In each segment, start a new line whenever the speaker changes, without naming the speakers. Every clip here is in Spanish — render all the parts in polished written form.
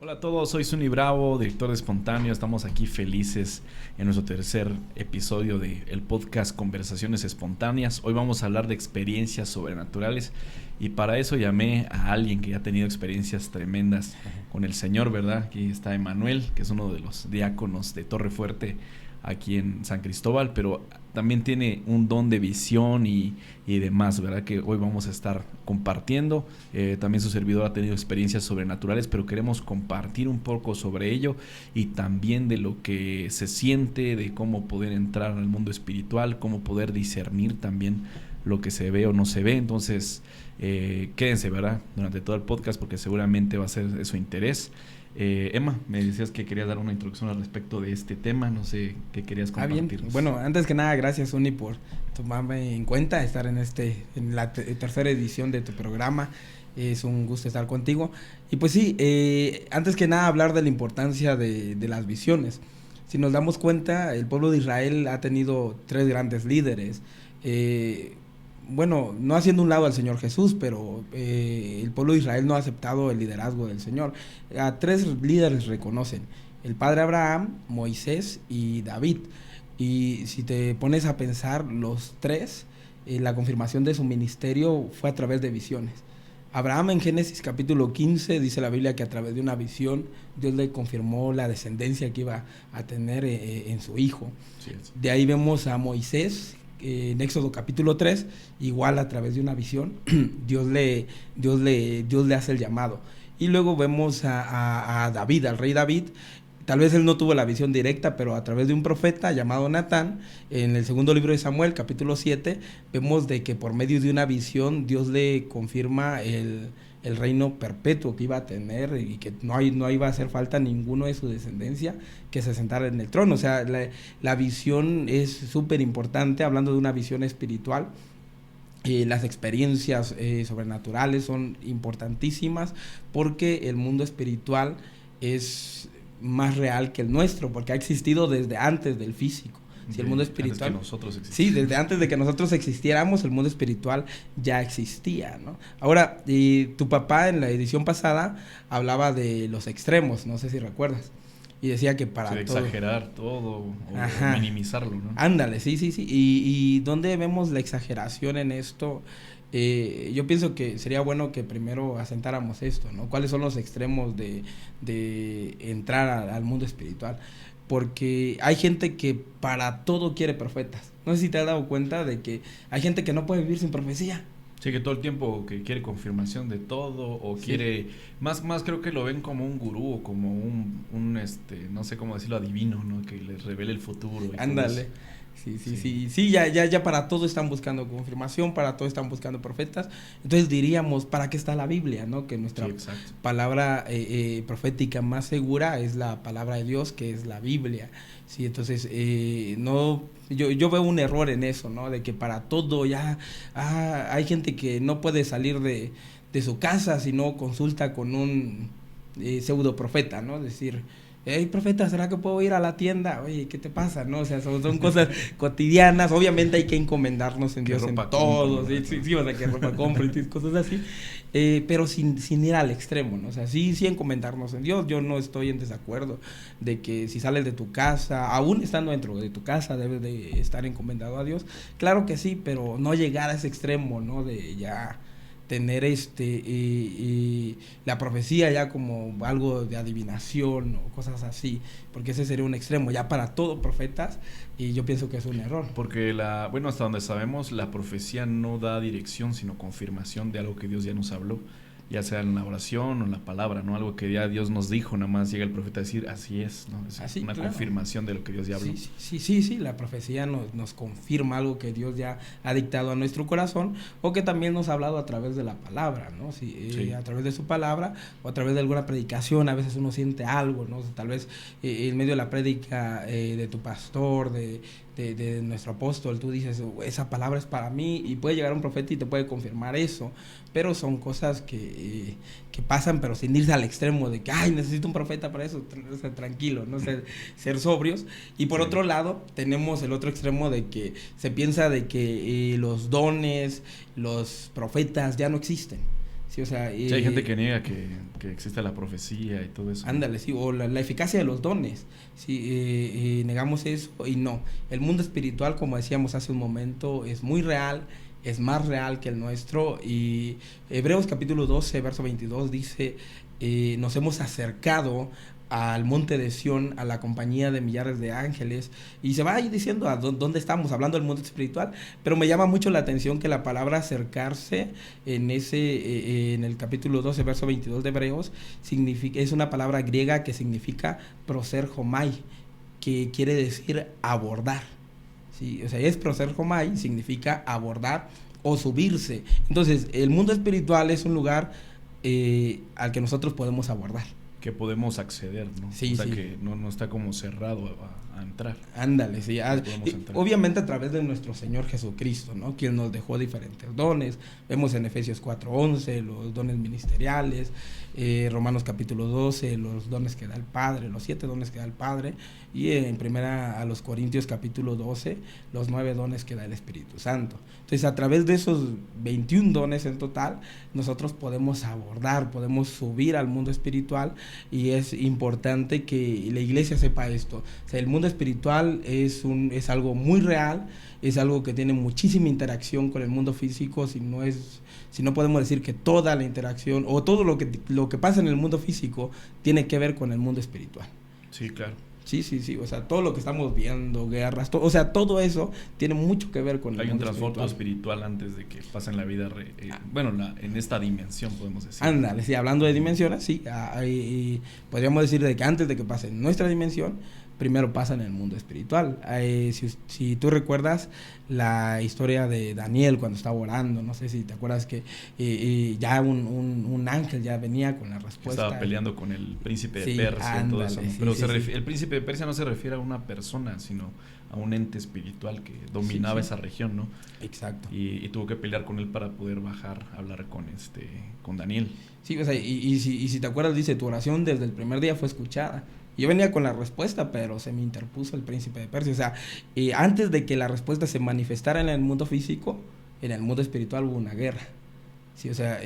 Hola a todos, soy Zuni Bravo, director de Espontáneo. Estamos aquí felices en nuestro tercer episodio del podcast Conversaciones Espontáneas. Hoy vamos a hablar de experiencias sobrenaturales y para eso llamé a alguien que ya ha tenido experiencias tremendas con el Señor, ¿verdad? Aquí está Emanuel, que es uno de los diáconos de Torre Fuerte aquí en San Cristóbal, pero también tiene un don de visión y demás, ¿verdad? Que hoy vamos a estar compartiendo. También su servidor ha tenido experiencias sobrenaturales, pero queremos compartir un poco sobre ello y también de lo que se siente, de cómo poder entrar al mundo espiritual, cómo poder discernir también lo que se ve o no se ve. Entonces, quédense, ¿verdad? Durante todo el podcast porque seguramente va a ser de su interés. Emma, me decías que querías dar una introducción al respecto de este tema, no sé qué querías compartir.
Bien. Bueno, antes que nada, gracias Uni por tomarme en cuenta, estar en la tercera edición de tu programa. Es un gusto estar contigo. Y pues sí, antes que nada hablar de la importancia de las visiones. Si nos damos cuenta, el pueblo de Israel ha tenido 3 grandes líderes. Bueno, no haciendo un lado al Señor Jesús, pero el pueblo de Israel no ha aceptado el liderazgo del Señor. A 3 líderes reconocen: el padre Abraham, Moisés y David. Y si te pones a pensar, los 3, la confirmación de su ministerio fue a través de visiones. Abraham, en Génesis capítulo 15, dice la Biblia que a través de una visión Dios le confirmó la descendencia que iba a tener en su hijo. Sí. De ahí vemos a Moisés, en Éxodo capítulo 3, igual a través de una visión, Dios le hace el llamado. Y luego vemos a David, al rey David. Tal vez él no tuvo la visión directa, pero a través de un profeta llamado Natán, en el segundo libro de Samuel, capítulo 7, vemos de que por medio de una visión Dios le confirma el reino perpetuo que iba a tener y que no iba a hacer falta ninguno de su descendencia que se sentara en el trono. O sea, la visión es súper importante, hablando de una visión espiritual. Las experiencias sobrenaturales son importantísimas porque el mundo espiritual es más real que el nuestro, porque ha existido desde antes del físico. Si el mundo espiritual,
antes que nosotros
sí, desde antes de que nosotros existiéramos, el mundo espiritual ya existía, ¿no? Ahora, tu papá en la edición pasada hablaba de los extremos, no sé si recuerdas, y decía que para
todo, exagerar todo o minimizarlo, ¿no?
Ándale, sí. ¿Y dónde vemos la exageración en esto? Yo pienso que sería bueno que primero asentáramos esto, ¿no? ¿Cuáles son los extremos de entrar al mundo espiritual? Porque hay gente que para todo quiere profetas. No sé si te has dado cuenta de que hay gente que no puede vivir sin profecía.
Sí, que todo el tiempo que quiere confirmación de todo o sí. Quiere más creo que lo ven como un gurú o como un no sé cómo decirlo, adivino, ¿no? Que les revele el futuro.
Ándale. Sí, ya para todo están buscando confirmación, para todo están buscando profetas. Entonces diríamos, ¿para qué está la Biblia, no? Que nuestra palabra profética más segura es la palabra de Dios, que es la Biblia. Sí, entonces yo veo un error en eso, ¿no? De que para todo ya hay gente que no puede salir de su casa si no consulta con un pseudo profeta, ¿no? Es decir, hey, profeta, ¿será que puedo ir a la tienda? Oye, ¿qué te pasa? ¿No? O sea, son cosas cotidianas. Obviamente hay que encomendarnos en Dios en todo. Sí, o sea, que ropa compra y cosas así. Pero sin ir al extremo, ¿no? O sea, sí encomendarnos en Dios. Yo no estoy en desacuerdo de que si sales de tu casa, aún estando dentro de tu casa, debes de estar encomendado a Dios. Claro que sí, pero no llegar a ese extremo, ¿no? De ya tener la profecía ya como algo de adivinación o cosas así, porque ese sería un extremo ya para todo profetas, y yo pienso que es un error.
Porque hasta donde sabemos, la profecía no da dirección, sino confirmación de algo que Dios ya nos habló, ya sea en la oración o en la palabra, ¿no? Algo que ya Dios nos dijo, nada más llega el profeta a decir, así es, ¿no? Es así, una confirmación de lo que Dios ya habló.
Sí, la profecía nos confirma algo que Dios ya ha dictado a nuestro corazón, o que también nos ha hablado a través de la palabra, ¿no? A través de su palabra, o a través de alguna predicación. A veces uno siente algo, ¿no? Tal vez en medio de la prédica de tu pastor, de nuestro apóstol, tú dices, esa palabra es para mí, y puede llegar un profeta y te puede confirmar eso, pero son cosas que pasan, pero sin irse al extremo de que, ay, necesito un profeta para eso. Tranquilo, ¿no? Ser sobrios. Y por otro lado, tenemos el otro extremo de que se piensa de que los dones, los profetas ya no existen. Sí, o sea,
sí, hay gente que niega que existe la profecía y todo eso.
Ándale, sí, o la eficacia de los dones. Sí, negamos eso y no. El mundo espiritual, como decíamos hace un momento, es muy real, es más real que el nuestro. Y Hebreos capítulo 12, verso 22 dice, nos hemos acercado al monte de Sión, a la compañía de millares de ángeles, y se va ahí diciendo a dónde estamos, hablando del mundo espiritual, pero me llama mucho la atención que la palabra acercarse en el capítulo 12, verso 22 de Hebreos, es una palabra griega que significa proserjomai, que quiere decir abordar, ¿sí? O sea, es proserjomai, significa abordar o subirse. Entonces, el mundo espiritual es un lugar al que nosotros podemos abordar.
Que podemos acceder, ¿no?
Sí,
o sea,
sí.
que no está como cerrado a entrar.
Ándale, sí.
Entrar.
Obviamente a través de nuestro Señor Jesucristo, ¿no? Quien nos dejó diferentes dones. Vemos en Efesios 4:11 los dones ministeriales, Romanos capítulo 12 los dones que da el Padre, los 7 dones que da el Padre, y en primera a los Corintios capítulo 12 los 9 dones que da el Espíritu Santo. Entonces, a través de esos 21 dones en total, nosotros podemos abordar, podemos subir al mundo espiritual, y es importante que la iglesia sepa esto. O sea, el mundo espiritual es algo muy real, es algo que tiene muchísima interacción con el mundo físico, si no podemos decir que toda la interacción o todo lo que pasa en el mundo físico tiene que ver con el mundo espiritual.
Sí, claro.
Sí, o sea, todo lo que estamos viendo, guerras, o sea, todo eso tiene mucho que ver con el mundo espiritual.
Hay un trasfondo espiritual antes de que pase en la vida, en esta dimensión, podemos decir.
Ándale, sí, hablando de dimensiones, sí, podríamos decir de que antes de que pase en nuestra dimensión, primero pasa en el mundo espiritual. Si tú recuerdas la historia de Daniel cuando estaba orando, no sé si te acuerdas que ya un ángel ya venía con la respuesta.
Estaba peleando con el príncipe de Persia, ándale, y todo eso, ¿no? Pero el príncipe de Persia no se refiere a una persona, sino a un ente espiritual que dominaba esa región, ¿no?
Exacto.
Y tuvo que pelear con él para poder bajar a hablar con Daniel.
Sí, o sea, y si te acuerdas, dice, tu oración desde el primer día fue escuchada. Yo venía con la respuesta, pero se me interpuso el príncipe de Persia. O sea, antes de que la respuesta se manifestara en el mundo físico, en el mundo espiritual hubo una guerra. Sí, o sea,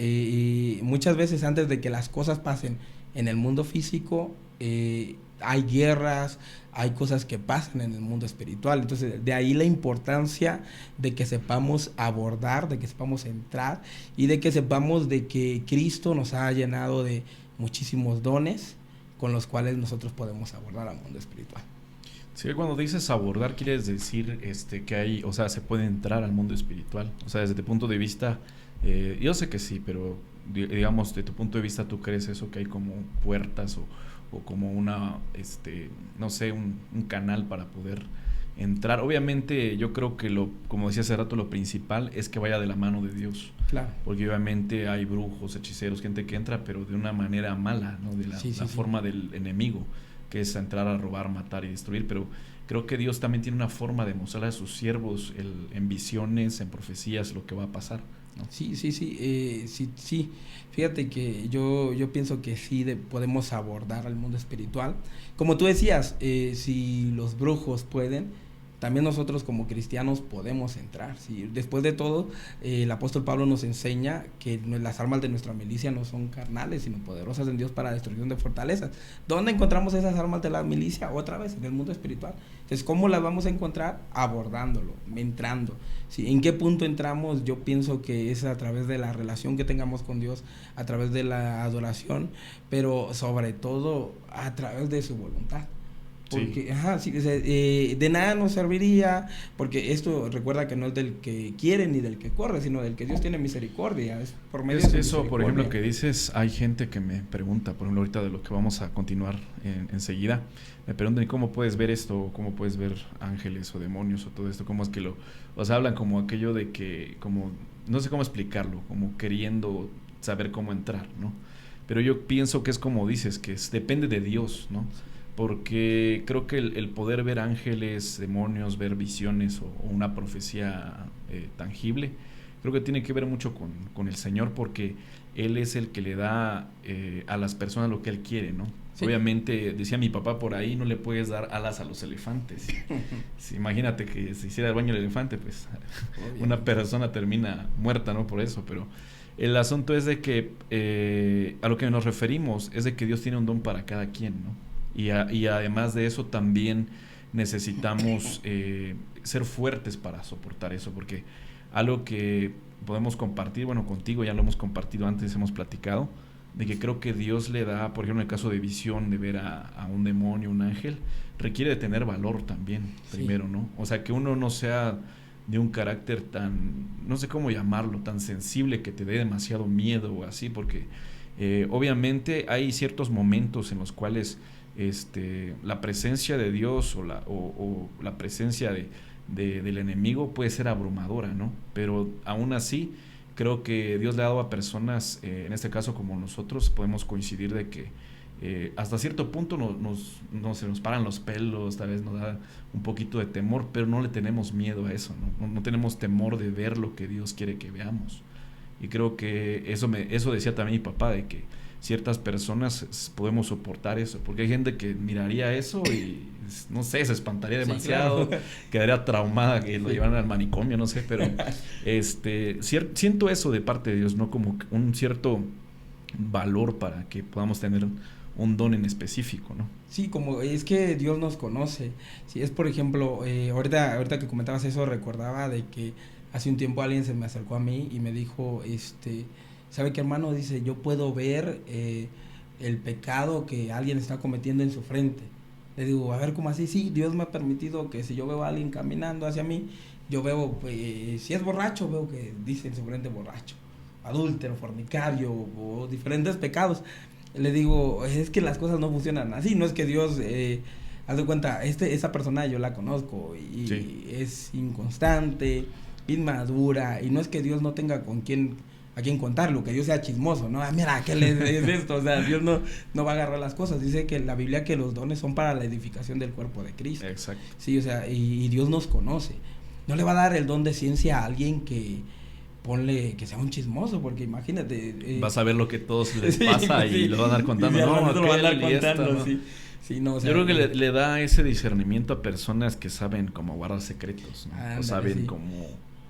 muchas veces antes de que las cosas pasen en el mundo físico, hay guerras, hay cosas que pasan en el mundo espiritual. Entonces, de ahí la importancia de que sepamos abordar, de que sepamos entrar, y de que sepamos de que Cristo nos ha llenado de muchísimos dones con los cuales nosotros podemos abordar al mundo espiritual.
Sí, cuando dices abordar, quieres decir que hay, o sea, se puede entrar al mundo espiritual. O sea, desde tu punto de vista, yo sé que sí, pero digamos, de tu punto de vista, ¿tú crees eso, que hay como puertas o como una, no sé, un canal para poder entrar? Obviamente, yo creo que como decía hace rato, lo principal es que vaya de la mano de Dios.
Claro.
Porque obviamente hay brujos, hechiceros, gente que entra, pero de una manera mala, ¿no? De la forma del enemigo, que es entrar a robar, matar y destruir. Pero creo que Dios también tiene una forma de mostrarle a sus siervos en visiones, en profecías, lo que va a pasar, ¿no? Sí.
Fíjate que yo pienso que sí podemos abordar al mundo espiritual. Como tú decías, si los brujos pueden, también nosotros como cristianos podemos entrar. ¿Sí? Después de todo, el apóstol Pablo nos enseña que las armas de nuestra milicia no son carnales, sino poderosas en Dios para destrucción de fortalezas. ¿Dónde encontramos esas armas de la milicia? Otra vez, en el mundo espiritual. Entonces, ¿cómo las vamos a encontrar? Abordándolo, entrando. ¿Sí? ¿En qué punto entramos? Yo pienso que es a través de la relación que tengamos con Dios, a través de la adoración, pero sobre todo a través de su voluntad. Porque, de nada nos serviría, porque esto recuerda que no es del que quiere ni del que corre, sino del que Dios tiene misericordia. Es por medio de su misericordia.
Por ejemplo, que dices, hay gente que me pregunta, por ejemplo, ahorita de lo que vamos a continuar enseguida, me preguntan, ¿y cómo puedes ver esto? ¿Cómo puedes ver ángeles o demonios o todo esto? ¿Cómo es que hablan como aquello de que, como, no sé cómo explicarlo, como queriendo saber cómo entrar, ¿no? Pero yo pienso que es como dices, que depende de Dios, ¿no? Porque creo que el poder ver ángeles, demonios, ver visiones o una profecía tangible, creo que tiene que ver mucho con el Señor, porque Él es el que le da a las personas lo que Él quiere, ¿no? Sí. Obviamente, decía mi papá por ahí, no le puedes dar alas a los elefantes. Sí, imagínate que se hiciera el baño el elefante, pues una persona termina muerta, ¿no? Por eso, pero El asunto es de que a lo que nos referimos es de que Dios tiene un don para cada quien, ¿no? Y además de eso también necesitamos ser fuertes para soportar eso, porque algo que podemos compartir, bueno, contigo ya lo hemos compartido antes, hemos platicado, de que creo que Dios le da, por ejemplo, en el caso de visión, de ver a un demonio, un ángel, requiere de tener valor también, primero, sí, ¿no? O sea, que uno no sea de un carácter tan, no sé cómo llamarlo, tan sensible que te dé demasiado miedo o así, porque obviamente hay ciertos momentos en los cuales la presencia de Dios o la presencia del enemigo puede ser abrumadora, ¿no? Pero aún así creo que Dios le ha dado a personas, en este caso como nosotros, podemos coincidir de que hasta cierto punto se nos paran los pelos, tal vez nos da un poquito de temor, pero no le tenemos miedo a eso, no tenemos temor de ver lo que Dios quiere que veamos. Y creo que eso decía también mi papá, de que ciertas personas podemos soportar eso, porque hay gente que miraría eso y no sé, se espantaría demasiado, sí, claro, quedaría traumada, que lo llevaran al manicomio, no sé, pero siento eso de parte de Dios, ¿no? Como un cierto valor para que podamos tener un don en específico, ¿no?
Sí, como es que Dios nos conoce. Si es, por ejemplo, ahorita que comentabas eso, recordaba de que hace un tiempo alguien se me acercó a mí y me dijo, ¿sabe qué, hermano? Dice, yo puedo ver el pecado que alguien está cometiendo en su frente. Le digo, a ver, ¿cómo así? Sí, Dios me ha permitido que si yo veo a alguien caminando hacia mí, yo veo, si es borracho, veo que dice en su frente borracho, adúltero, fornicario o diferentes pecados. Le digo, es que las cosas no funcionan así, no es que Dios, haz de cuenta, esa persona yo la conozco y sí, es inconstante, inmadura, y no es que Dios no tenga a quien contarlo, que Dios sea chismoso, ¿no? Mira, ¿qué es esto? O sea, Dios no va a agarrar las cosas. Dice que en la Biblia que los dones son para la edificación del cuerpo de Cristo.
Exacto.
Sí, o sea, y Dios nos conoce. No le va a dar el don de ciencia a alguien que ponle que sea un chismoso, porque imagínate.
Vas a ver lo que todos les pasa sí, y lo van a andar contando.
Lo van a andar contando, ¿no? Sí. Sí, no, o sea,
yo creo que le da ese discernimiento a personas que saben cómo guardar secretos, ¿no? O saben cómo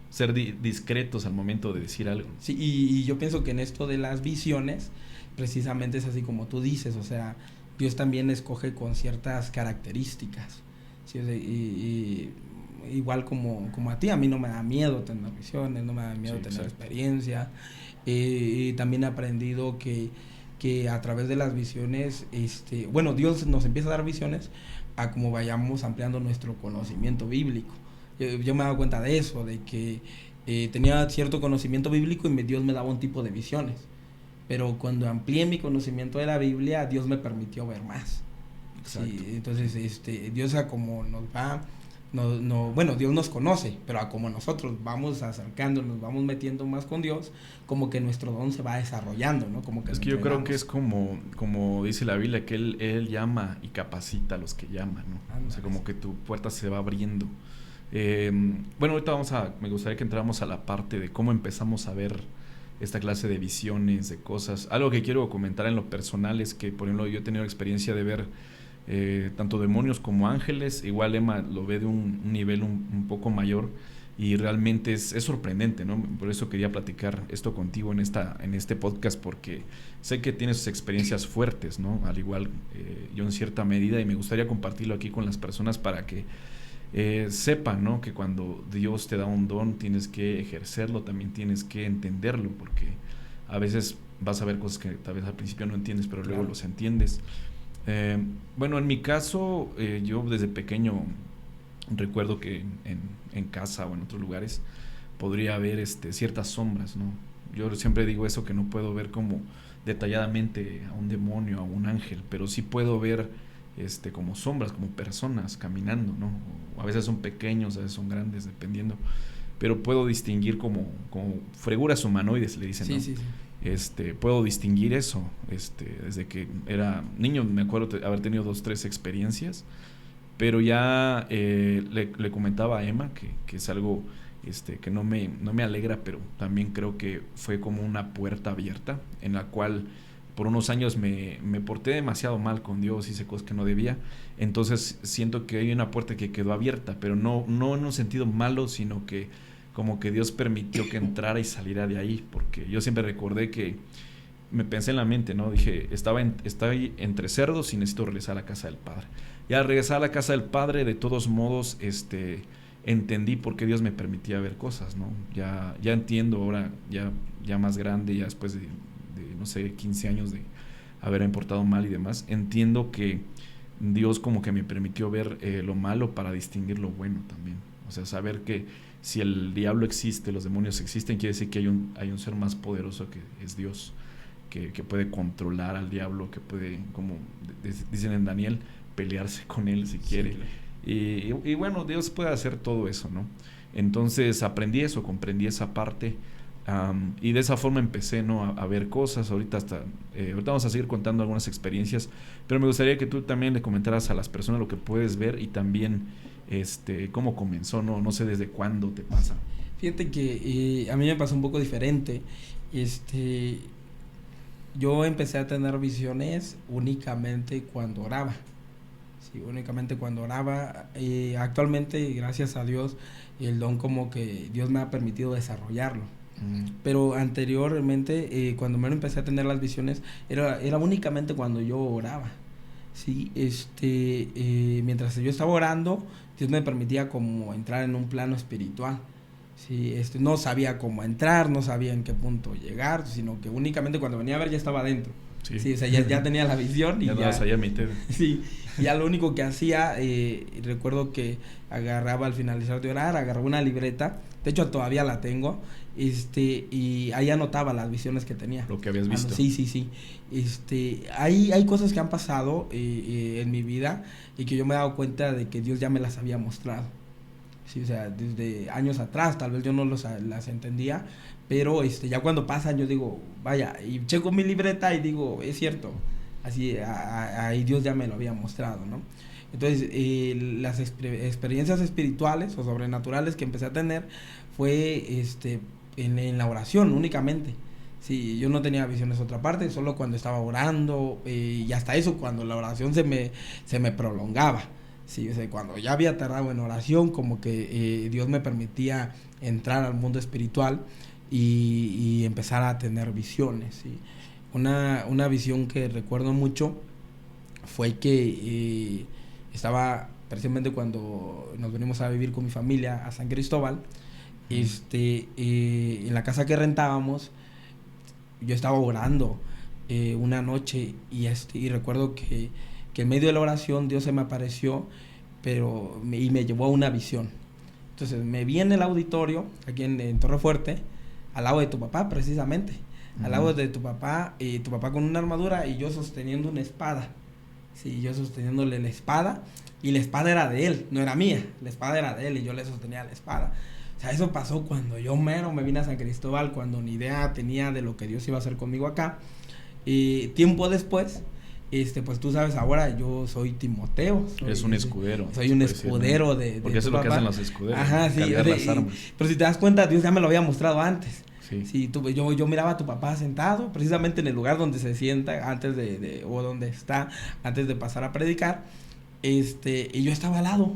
ser discretos al momento de decir algo.
Sí, y yo pienso que en esto de las visiones, precisamente es así como tú dices, o sea, Dios también escoge con ciertas características. ¿Sí? Y igual como a ti, a mí no me da miedo tener visiones, no me da miedo tener experiencia. Y también he aprendido que a través de las visiones, bueno, Dios nos empieza a dar visiones a como vayamos ampliando nuestro conocimiento bíblico. Yo me he dado cuenta de eso, de que tenía cierto conocimiento bíblico y Dios me daba un tipo de visiones. Pero cuando amplié mi conocimiento de la Biblia, Dios me permitió ver más. Sí, entonces, Dios a como nos va, bueno, Dios nos conoce, pero a como nosotros vamos acercándonos, vamos metiendo más con Dios, como que nuestro don se va desarrollando, ¿no? Como que
es que yo creo que es como dice la Biblia, que Él llama y capacita a los que llaman, ¿no? O sea, como que tu puerta se va abriendo. Bueno, ahorita me gustaría que entráramos a la parte de cómo empezamos a ver esta clase de visiones, de cosas. Algo que quiero comentar en lo personal es que, por ejemplo, yo he tenido experiencia de ver tanto demonios como ángeles. Igual Emma lo ve de un nivel un poco mayor y realmente es sorprendente, ¿no? Por eso quería platicar esto contigo en este podcast, porque sé que tienes experiencias fuertes, ¿no? Al igual yo en cierta medida, y me gustaría compartirlo aquí con las personas para que sepan, ¿no? Que cuando Dios te da un don tienes que ejercerlo, también tienes que entenderlo, porque a veces vas a ver cosas que tal vez al principio no entiendes, pero luego los entiendes. Bueno, en mi caso, yo desde pequeño recuerdo que en casa o en otros lugares podría ver ciertas sombras, ¿no? Yo siempre digo eso, que no puedo ver como detalladamente a un demonio, a un ángel, pero sí puedo ver como sombras, como personas caminando, ¿no? O a veces son pequeños, a veces son grandes, dependiendo, pero puedo distinguir como freguras humanoides, le dicen, ¿no? Sí. Puedo distinguir eso, desde que era niño. Me acuerdo haber tenido 2-3 experiencias, pero ya le comentaba a Emma que es algo que no me alegra, pero también creo que fue como una puerta abierta en la cual por unos años me porté demasiado mal con Dios, hice cosas que no debía. Entonces siento que hay una puerta que quedó abierta, pero no en un sentido malo, sino que como que Dios permitió que entrara y saliera de ahí, porque yo siempre recordé que me pensé en la mente, ¿no? Dije, estoy entre cerdos y necesito regresar a la casa del Padre. Y al regresar a la casa del Padre, de todos modos, entendí por qué Dios me permitía ver cosas, ¿no? Ya entiendo ahora, ya más grande, ya después de, no sé, 15 años de haberme portado mal y demás, entiendo que Dios como que me permitió ver lo malo para distinguir lo bueno también. O sea, saber que si el diablo existe, los demonios existen, quiere decir que hay un ser más poderoso que es Dios, que puede controlar al diablo, que puede, como dicen en Daniel, pelearse con él si quiere. Sí, claro. Y bueno, Dios puede hacer todo eso, ¿no? Entonces aprendí eso, comprendí esa parte, y de esa forma empecé, ¿no? a ver cosas. Ahorita vamos a seguir contando algunas experiencias, pero me gustaría que tú también le comentaras a las personas lo que puedes ver y también cómo comenzó, ¿no? No sé desde cuándo te pasa.
Fíjate que a mí me pasó un poco diferente. Yo empecé a tener visiones únicamente cuando oraba. Sí, únicamente cuando oraba. Actualmente, gracias a Dios, el don como que Dios me ha permitido desarrollarlo. Pero anteriormente, cuando me empecé a tener las visiones, era únicamente cuando yo oraba. Sí, mientras yo estaba orando, Dios me permitía como entrar en un plano espiritual. Sí, no sabía cómo entrar, no sabía en qué punto llegar, sino que únicamente cuando venía a ver ya estaba adentro. Sí, o sea, ya tenía la visión y ya
sabía mi tema.
Sí, ya lo único que hacía, recuerdo que agarraba al finalizar de orar, agarraba una libreta, de hecho todavía la tengo, y ahí anotaba las visiones que tenía.
Lo que habías visto.
Sí. Hay cosas que han pasado en mi vida y que yo me he dado cuenta de que Dios ya me las había mostrado. Sí, o sea, desde años atrás, tal vez yo no las entendía, pero ya cuando pasan yo digo, vaya, y checo mi libreta y digo, es cierto, así, ahí Dios ya me lo había mostrado, ¿no? Entonces, las experiencias espirituales o sobrenaturales que empecé a tener fue en la oración únicamente. Sí, yo no tenía visiones otra parte, solo cuando estaba orando, y hasta eso cuando la oración se me prolongaba. Sí, o sea, cuando ya había tardado en oración, como que Dios me permitía entrar al mundo espiritual y empezar a tener visiones. ¿Sí? Una visión que recuerdo mucho fue que estaba precisamente cuando nos venimos a vivir con mi familia a San Cristóbal, en la casa que rentábamos, yo estaba orando una noche y recuerdo que en medio de la oración Dios se me apareció y me llevó a una visión. Entonces me vi en el auditorio aquí en Torrefuerte, al lado de tu papá precisamente, al lado de tu papá con una armadura y yo sosteniendo una espada. Sí, yo sosteniéndole la espada, y la espada era de él, no era mía, la espada era de él y yo le sostenía la espada. O sea, eso pasó cuando yo me vine a San Cristóbal, cuando ni idea tenía de lo que Dios iba a hacer conmigo acá. Y tiempo después, pues tú sabes, ahora yo soy Timoteo.
Es un escudero.
Soy un escudero de
porque eso es lo que hacen los escuderos.
Ajá, sí.
Las armas.
Pero si te das cuenta, Dios ya me lo había mostrado antes.
Sí.
Yo miraba a tu papá sentado, precisamente en el lugar donde se sienta, o donde está, antes de pasar a predicar. Y yo estaba al lado,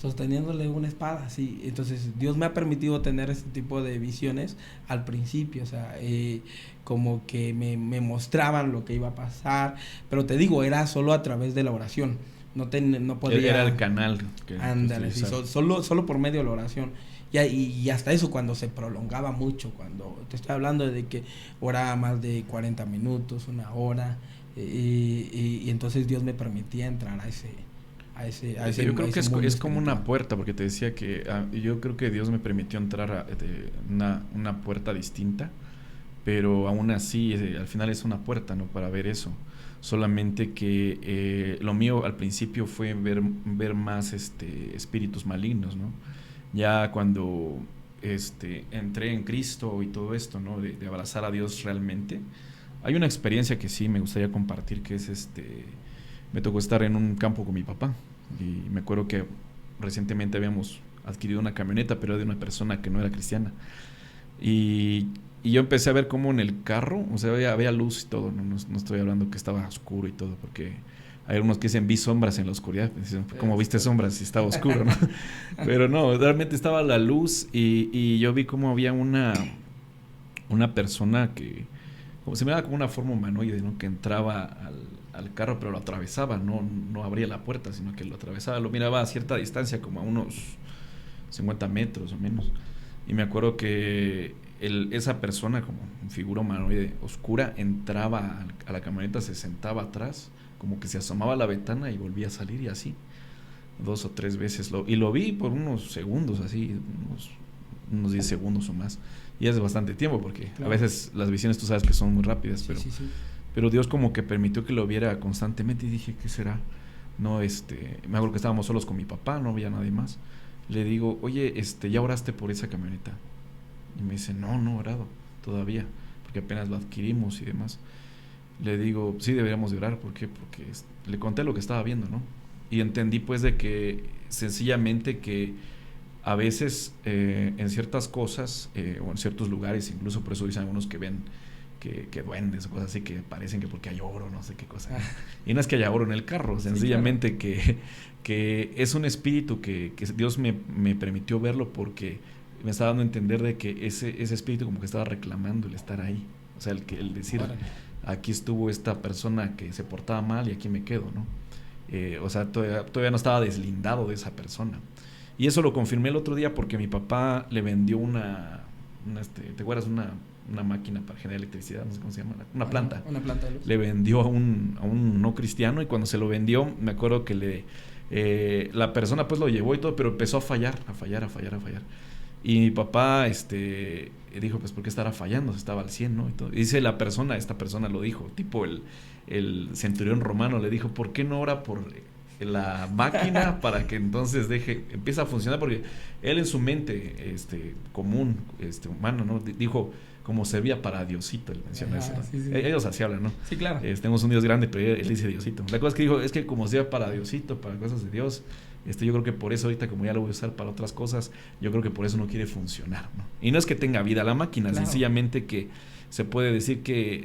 sosteniéndole una espada, sí. Entonces Dios me ha permitido tener este tipo de visiones al principio, o sea, como que me mostraban lo que iba a pasar, pero te digo, era solo a través de la oración, no podía...
Era el canal
que ándale, sí, solo por medio de la oración. Y hasta eso cuando se prolongaba mucho, cuando te estoy hablando de que oraba más de 40 minutos, una hora, y entonces Dios me permitía entrar a ese
yo creo que es como una puerta, porque te decía que yo creo que Dios me permitió entrar a una puerta distinta, pero aún así al final es una puerta, ¿no? Para ver eso. Solamente que lo mío al principio fue ver más espíritus malignos, ¿no? Ya cuando entré en Cristo y todo esto, ¿no? De abrazar a Dios realmente, hay una experiencia que sí me gustaría compartir, que es me tocó estar en un campo con mi papá y me acuerdo que recientemente habíamos adquirido una camioneta, pero era de una persona que no era cristiana, y yo empecé a ver cómo en el carro, o sea, había luz y todo, no estoy hablando que estaba oscuro y todo, porque Hay unos que dicen vi sombras en la oscuridad. Dicen, ¿cómo viste sombras si estaba oscuro, no? Pero no, realmente estaba la luz y yo vi como había una persona que como se me daba como una forma humanoide, ¿no? Que entraba al carro, pero lo atravesaba, no abría la puerta, sino que lo atravesaba, lo miraba a cierta distancia, como a unos 50 metros o menos. Y me acuerdo que esa persona, como figura humanoide oscura, entraba a la camioneta, se sentaba atrás, como que se asomaba a la ventana y volvía a salir, y así 2 o 3 veces y lo vi por unos segundos, así unos 10 segundos o más, y es bastante tiempo porque claro, a veces las visiones tú sabes que son muy rápidas, sí, pero Dios como que permitió que lo viera constantemente, y dije, ¿qué será? No, me acuerdo que estábamos solos con mi papá, no había nadie más. Le digo, oye, ¿ya oraste por esa camioneta? Y me dice, no he orado todavía, porque apenas lo adquirimos y demás. Le digo, sí, deberíamos de orar. ¿Por qué? Porque le conté lo que estaba viendo, ¿no? Y entendí pues de que sencillamente que a veces en ciertas cosas o en ciertos lugares, incluso por eso dicen algunos que ven que duendes o cosas así, que parecen que porque hay oro, no sé qué cosa. Y no es que haya oro en el carro, sencillamente sí, claro, que es un espíritu que Dios me permitió verlo, porque me estaba dando a entender de que ese espíritu como que estaba reclamando el estar ahí. O sea, el decir, aquí estuvo esta persona que se portaba mal y aquí me quedo, ¿no? O sea, todavía no estaba deslindado de esa persona. Y eso lo confirmé el otro día porque mi papá le vendió ¿te acuerdas? Una máquina para generar electricidad, no sé cómo se llama, una planta. Una planta de luz. Le vendió a un no cristiano, y cuando se lo vendió, me acuerdo que la persona pues lo llevó y todo, pero empezó a fallar. Y mi papá dijo, pues ¿por qué estará fallando? Se estaba al 100, ¿no? Y todo. Y dice esta persona lo dijo, tipo el centurión romano le dijo, ¿por qué no ora por la máquina para que entonces empiece a funcionar? Porque él en su mente común, humano, ¿no? Dijo, como servía para Diosito, él menciona eso, ¿no? Sí. Ellos así hablan, ¿no? Sí, claro. Tenemos un Dios grande, pero él dice Diosito. La cosa es que dijo, es que como sea para Diosito, para cosas de Dios, yo creo que por eso ahorita, como ya lo voy a usar para otras cosas, yo creo que por eso no quiere funcionar, ¿no? Y no es que tenga vida la máquina, claro, sencillamente que se puede decir que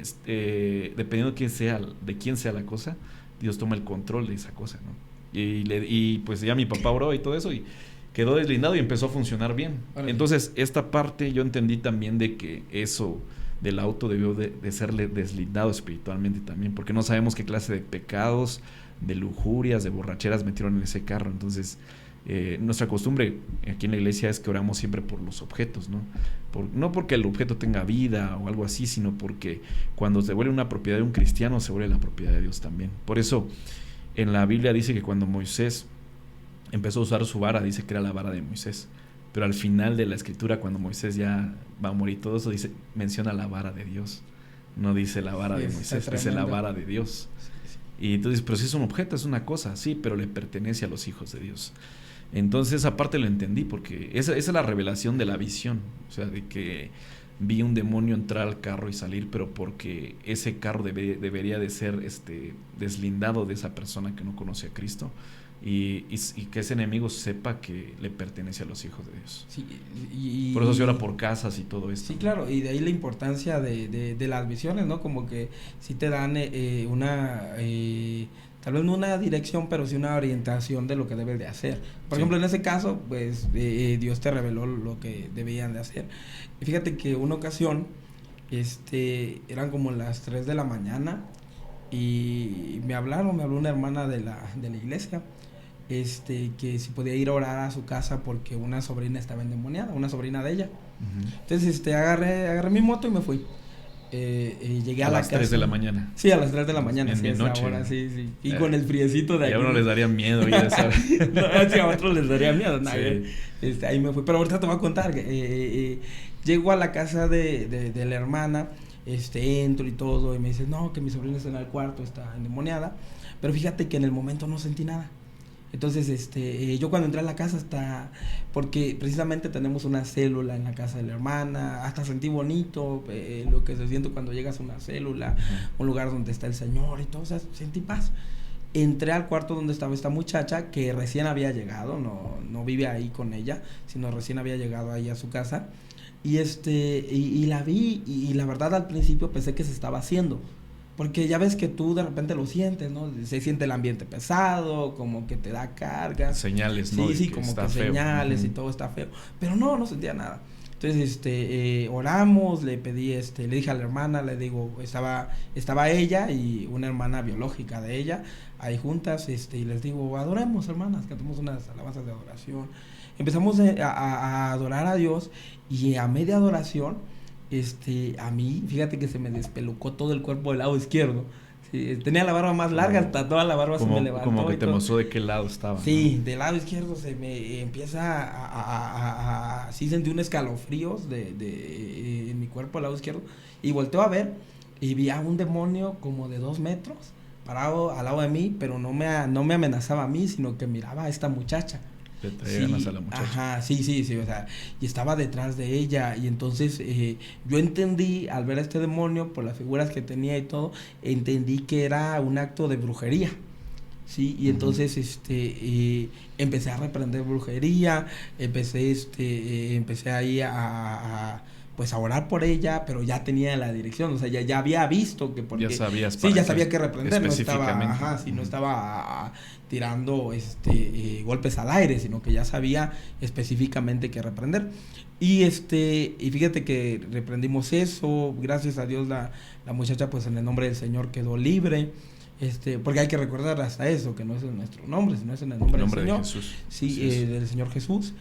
dependiendo de quién sea la cosa, Dios toma el control de esa cosa, ¿no? Y pues ya mi papá oró y todo eso, y quedó deslindado y empezó a funcionar bien. Vale. Entonces, esta parte yo entendí también de que eso del auto debió de serle deslindado espiritualmente también, porque no sabemos qué clase de pecados, de lujurias, de borracheras metieron en ese carro. Entonces, nuestra costumbre aquí en la iglesia es que oramos siempre por los objetos, ¿no? No porque el objeto tenga vida o algo así, sino porque cuando se vuelve una propiedad de un cristiano, se vuelve la propiedad de Dios también. Por eso, en la Biblia dice que cuando Moisés empezó a usar su vara, dice que era la vara de Moisés. Pero al final de la escritura, cuando Moisés ya va a morir, todo eso menciona la vara de Dios. No dice la vara de Moisés, dice la vara de Dios. Y tú dices, pero si es un objeto, es una cosa, sí, pero le pertenece a los hijos de Dios. Entonces esa parte lo entendí, porque esa es la revelación de la visión. O sea, de que vi un demonio entrar al carro y salir, pero porque ese carro debería de ser deslindado de esa persona que no conoce a Cristo. Y que ese enemigo sepa que le pertenece a los hijos de Dios. Sí, por eso se ora por casas y todo esto.
Sí, claro, y de ahí la importancia de las visiones, ¿no? Como que sí te dan tal vez no una dirección, pero sí una orientación de lo que debes de hacer. Por ejemplo, en ese caso, pues Dios te reveló lo que debían de hacer. Y fíjate que una ocasión, eran como las 3 de la mañana, y me habló una hermana de la iglesia, que si podía ir a orar a su casa porque una sobrina estaba endemoniada, una sobrina de ella. Uh-huh. Entonces agarré mi moto y me fui. Llegué a la casa.
A las 3 de la mañana.
Sí, a las 3 de la mañana.
En mi noche.
Hora, sí. Y con el friecito de
ahí.
aquí.
Y a uno les daría miedo, ya sabes.
No, sí, a otros les daría miedo. Sí. Ahí me fui. Pero ahorita te voy a contar. Llego a la casa de la hermana, entro y todo, y me dice, no, que mi sobrina está en el cuarto, está endemoniada. Pero fíjate que en el momento no sentí nada. Entonces, yo cuando entré a la casa porque precisamente tenemos una célula en la casa de la hermana, hasta sentí bonito lo que se siente cuando llegas a una célula, un lugar donde está el Señor y todo, o sea, sentí paz. Entré al cuarto donde estaba esta muchacha que recién había llegado, no vive ahí con ella, sino recién había llegado ahí a su casa, y la vi, y la verdad al principio pensé que se estaba haciendo, Porque ya ves que tú de repente lo sientes, ¿no? Se siente el ambiente pesado, como que te da carga.
Señales, ¿no?
Sí,
De
sí,
que
como
está
que
feo.
señales y todo está feo. Pero no sentía nada. Entonces, oramos, le pedí, le dije a la hermana, le digo, estaba ella y una hermana biológica de ella ahí juntas, y les digo, adoremos, hermanas, cantemos unas alabanzas de adoración. Empezamos a adorar a Dios y a media adoración, a mí, fíjate que se me despelucó todo el cuerpo del lado izquierdo. Sí, tenía la barba más larga, hasta toda la barba se me levantó.
Como que
y
te
todo.
mostró de qué lado estaba.
Sí,
¿no?
del lado izquierdo se me empieza sí sentí un escalofríos en mi cuerpo al lado izquierdo. Y volteo a ver y vi a un demonio como de 2 metros parado al lado de mí, pero no me amenazaba a mí, sino que miraba a esta muchacha.
Le traía ganas a la muchacha.
Ajá, sí, o sea, y estaba detrás de ella, y entonces yo entendí, al ver a este demonio, por las figuras que tenía y todo, entendí que era un acto de brujería, sí, y entonces, empecé a reprender brujería, empecé ahí pues a orar por ella, pero ya tenía la dirección, o sea, ya había visto que porque...
Ya sabías
sí, ya sabía que reprender, no estaba,
específicamente.
no estaba tirando golpes al aire, sino que ya sabía específicamente qué reprender. Y y fíjate que reprendimos eso, gracias a Dios la muchacha pues en el nombre del Señor quedó libre. Porque hay que recordar hasta eso, que no es en nuestro nombre, sino es en el nombre del Señor.
De Jesús.
Sí, del Señor Jesús.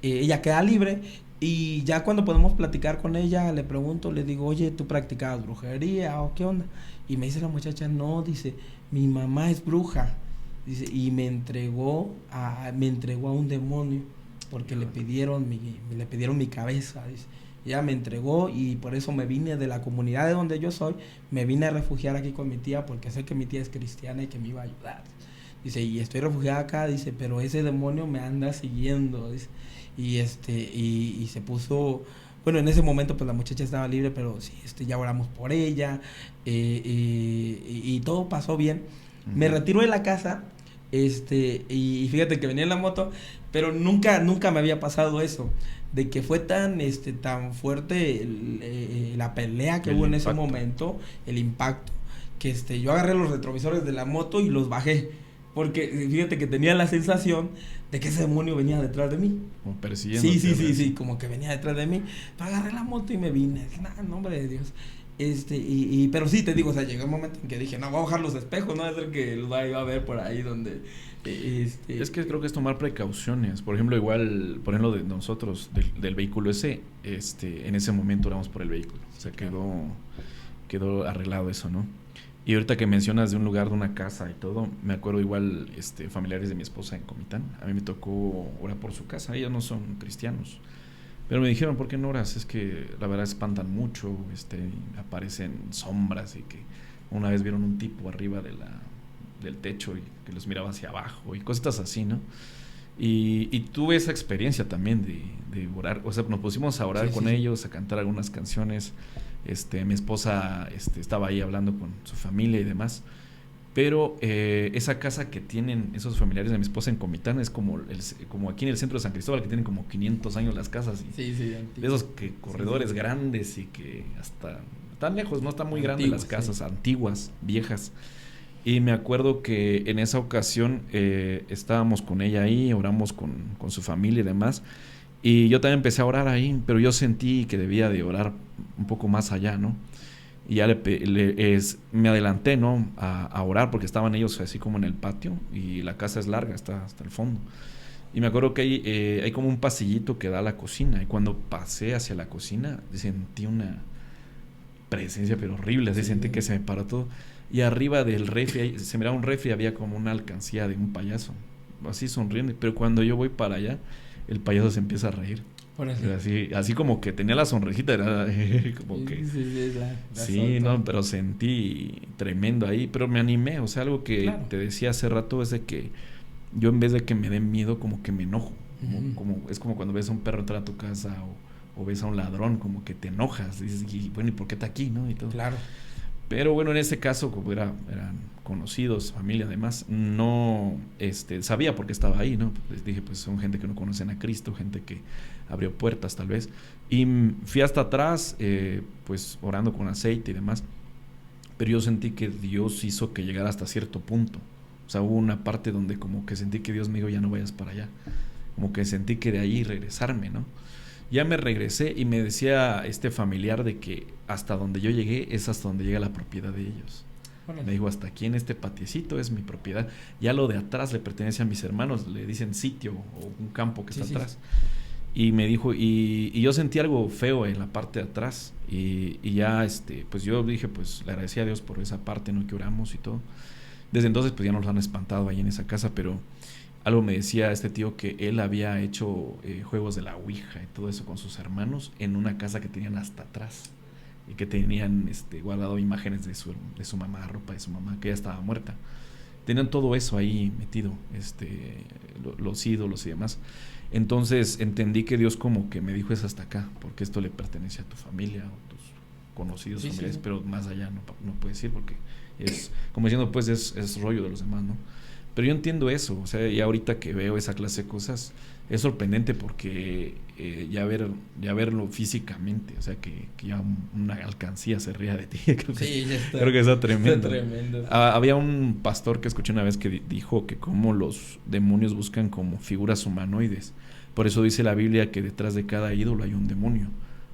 Ella queda libre y ya cuando podemos platicar con ella, le pregunto, le digo, oye, ¿tú practicabas brujería o qué onda? Y me dice la muchacha, no, dice, mi mamá es bruja, dice, y me entregó a un demonio porque le pidieron mi cabeza, dice. Ella me entregó y por eso me vine de la comunidad de donde yo soy, me vine a refugiar aquí con mi tía porque sé que mi tía es cristiana y que me iba a ayudar. Dice, y estoy refugiada acá, dice, pero ese demonio me anda siguiendo, dice. Y se puso, bueno, en ese momento pues la muchacha estaba libre, pero sí, ya oramos por ella, y todo pasó bien. Uh-huh. Me retiro de la casa, y fíjate que venía en la moto, pero nunca me había pasado eso, de que fue tan fuerte la pelea que hubo en ese momento, el impacto, que yo agarré los retrovisores de la moto y los bajé, porque fíjate que tenía la sensación de que ese demonio venía detrás de mí.
Como persiguiendo.
Sí, como que venía detrás de mí. Pero agarré la moto y me vine. En nombre de Dios. Pero sí, te digo, o sea, llegó un momento en que dije, no, voy a bajar los espejos, no es el que los iba a ver por ahí donde...
Es que creo que es tomar precauciones. Por ejemplo, de nosotros, del vehículo ese, en ese momento oramos por el vehículo. O sea, quedó arreglado eso, ¿no? Y ahorita que mencionas de un lugar, de una casa y todo, me acuerdo igual, familiares de mi esposa en Comitán. A mí me tocó orar por su casa. Ellos no son cristianos. Pero me dijeron, ¿por qué no oras? Es que la verdad espantan mucho, aparecen sombras y que una vez vieron un tipo arriba del techo y que los miraba hacia abajo y cositas así, ¿no? Y tuve esa experiencia también de orar. O sea, nos pusimos a orar con ellos, a cantar algunas canciones. Mi esposa estaba ahí hablando con su familia y demás. Pero esa casa que tienen esos familiares de mi esposa en Comitán es como aquí en el centro de San Cristóbal, que tienen como 500 años las casas. De esos corredores grandes y que hasta tan lejos, no están muy grandes las casas, antiguas, viejas. Y me acuerdo que en esa ocasión estábamos con ella ahí, oramos con su familia y demás. Y yo también empecé a orar ahí, pero yo sentí que debía de orar un poco más allá, ¿no? Y ya me adelanté, ¿no? A orar porque estaban ellos así como en el patio y la casa es larga, está hasta el fondo. Y me acuerdo que hay como un pasillito que da a la cocina y cuando pasé hacia la cocina sentí una presencia pero horrible, así sentí que se me paró todo. Y arriba del refri, se miraba un refri, había como una alcancía de un payaso, así sonriendo. Pero cuando yo voy para allá, el payaso se empieza a reír. Así como que tenía la sonrisita, era como que... Sí, no, pero sentí tremendo ahí, pero me animé, o sea, algo que te decía hace rato es de que yo en vez de que me dé miedo, como que me enojo, es como cuando ves a un perro entrar a tu casa o ves a un ladrón, como que te enojas, dices, y bueno, ¿y por qué está aquí, no? Y todo.
Claro.
Pero bueno, en ese caso, como eran conocidos, familia además, no sabía por qué estaba ahí, ¿no? Les dije, pues son gente que no conocen a Cristo, gente que abrió puertas tal vez. Y fui hasta atrás, pues orando con aceite y demás. pero yo sentí que Dios hizo que llegara hasta cierto punto. O sea, hubo una parte donde como que sentí que Dios me dijo, ya no vayas para allá. Como que sentí que de ahí regresarme, ¿no? Ya me regresé y me decía este familiar de que hasta donde yo llegué es hasta donde llega la propiedad de ellos. Me dijo, hasta aquí en este patiecito es mi propiedad. Ya lo de atrás le pertenece a mis hermanos, le dicen sitio o un campo que está atrás. Y me dijo, y yo sentí algo feo en la parte de atrás. Y ya, pues yo dije, pues le agradecí a Dios por esa parte, ¿no? Que oramos y todo. Desde entonces, pues ya nos han espantado ahí en esa casa, pero algo me decía este tío que él había hecho juegos de la Ouija y todo eso con sus hermanos en una casa que tenían hasta atrás. Y que tenían guardado imágenes de su mamá, ropa de su mamá, que ya estaba muerta. Tenían todo eso ahí metido, los ídolos y demás. Entonces entendí que Dios como que me dijo, es hasta acá, porque esto le pertenece a tu familia o tus conocidos familiares, pero más allá no puedes ir porque es, como diciendo, pues es rollo de los demás, ¿no? Pero yo entiendo eso, o sea, ya ahorita que veo esa clase de cosas, es sorprendente porque ya verlo físicamente, o sea, que ya una alcancía se ría de ti, creo que está tremendo. Había un pastor que escuché una vez que dijo que como los demonios buscan como figuras humanoides, por eso dice la Biblia que detrás de cada ídolo hay un demonio,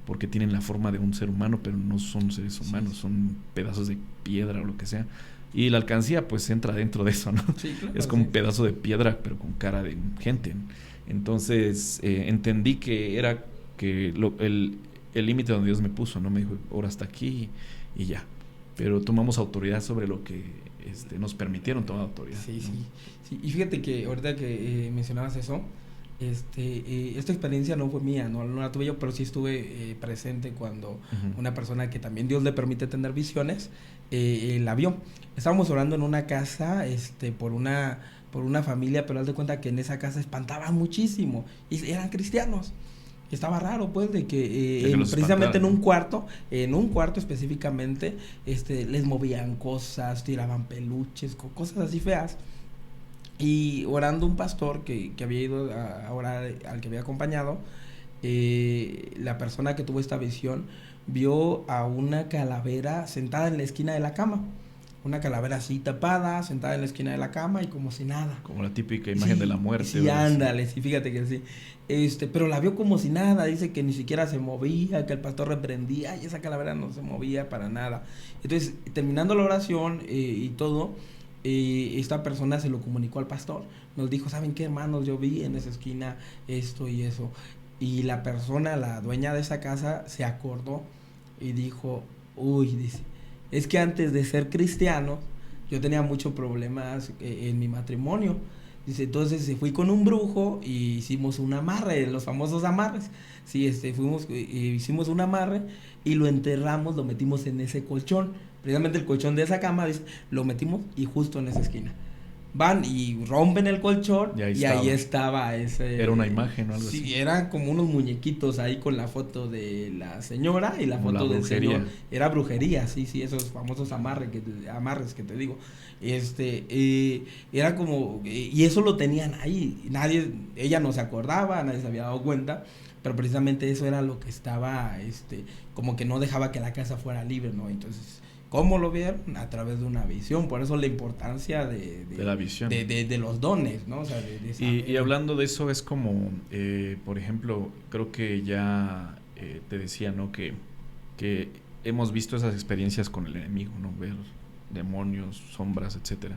porque tienen la forma de un ser humano, pero no son seres humanos, son pedazos de piedra o lo que sea. Y la alcancía pues entra dentro de eso, ¿no? Sí, claro, es como un pedazo de piedra, pero con cara de gente. Entonces entendí que era que el límite donde Dios me puso, ¿no? Me dijo, ahora hasta aquí y ya. Pero tomamos autoridad sobre lo que nos permitieron tomar autoridad.
Sí, ¿no? Sí. Y fíjate que ahorita que mencionabas eso, esta experiencia no fue mía, no la tuve yo, pero sí estuve presente cuando una persona que también Dios le permite tener visiones, la vio. Estábamos orando en una casa, por una familia, pero haz de cuenta que en esa casa espantaban muchísimo, y eran cristianos. Estaba raro, pues, de que precisamente en un cuarto específicamente, les movían cosas, tiraban peluches, cosas así feas. Y orando un pastor que había ido a orar, al que había acompañado, la persona que tuvo esta visión vio a una calavera sentada en la esquina de la cama. Una calavera así tapada, sentada en la esquina de la cama y como si nada.
Como la típica imagen de la muerte.
Sí, ándale, sí, fíjate que sí. Pero la vio como si nada, dice que ni siquiera se movía, que el pastor reprendía y esa calavera no se movía para nada. Entonces, terminando la oración y todo, esta persona se lo comunicó al pastor. Nos dijo, ¿saben qué, hermanos? Yo vi en esa esquina esto y eso. Y la persona, la dueña de esa casa, se acordó y dijo, dice, es que antes de ser cristiano, yo tenía muchos problemas en mi matrimonio. Dice, entonces fui con un brujo y hicimos un amarre, los famosos amarres. Sí, hicimos un amarre y lo enterramos, lo metimos en ese colchón. Precisamente el colchón de esa cama, dice, lo metimos y justo en esa esquina. Van y rompen el colchón y ahí estaba ese...
Era una imagen o algo así.
Sí, eran como unos muñequitos ahí con la foto de la señora y la foto del señor. Era brujería, sí, esos famosos amarres que te digo. Era como... y eso lo tenían ahí. Ella no se acordaba, nadie se había dado cuenta, pero precisamente eso era lo que estaba, como que no dejaba que la casa fuera libre, ¿no? Entonces... ¿cómo lo vieron? A través de una visión. Por eso la importancia de la visión. De los dones, ¿no? O sea,
y hablando de eso, es como, por ejemplo, creo que ya te decía, ¿no? Que hemos visto esas experiencias con el enemigo, ¿no? Ver demonios, sombras, etcétera.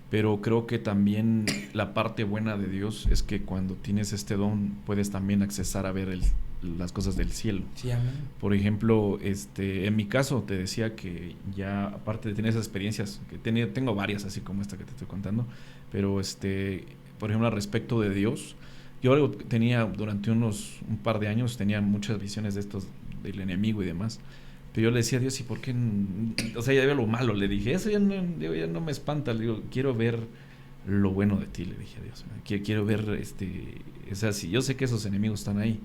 Pero creo que también la parte buena de Dios es que cuando tienes este don, puedes también accesar a ver las cosas del cielo.
Sí, amén.
Por ejemplo, en mi caso te decía que ya aparte de tener esas experiencias, que tengo varias así como esta que te estoy contando, pero por ejemplo, al respecto de Dios, yo tenía durante un par de años tenía muchas visiones de estos del enemigo y demás. Pero yo le decía a Dios, ¿y por qué? O sea, ya veo lo malo, le dije, eso ya no me espanta, le digo, quiero ver lo bueno de ti, le dije a Dios. Quiero ver, o sea, si yo sé que esos enemigos están ahí,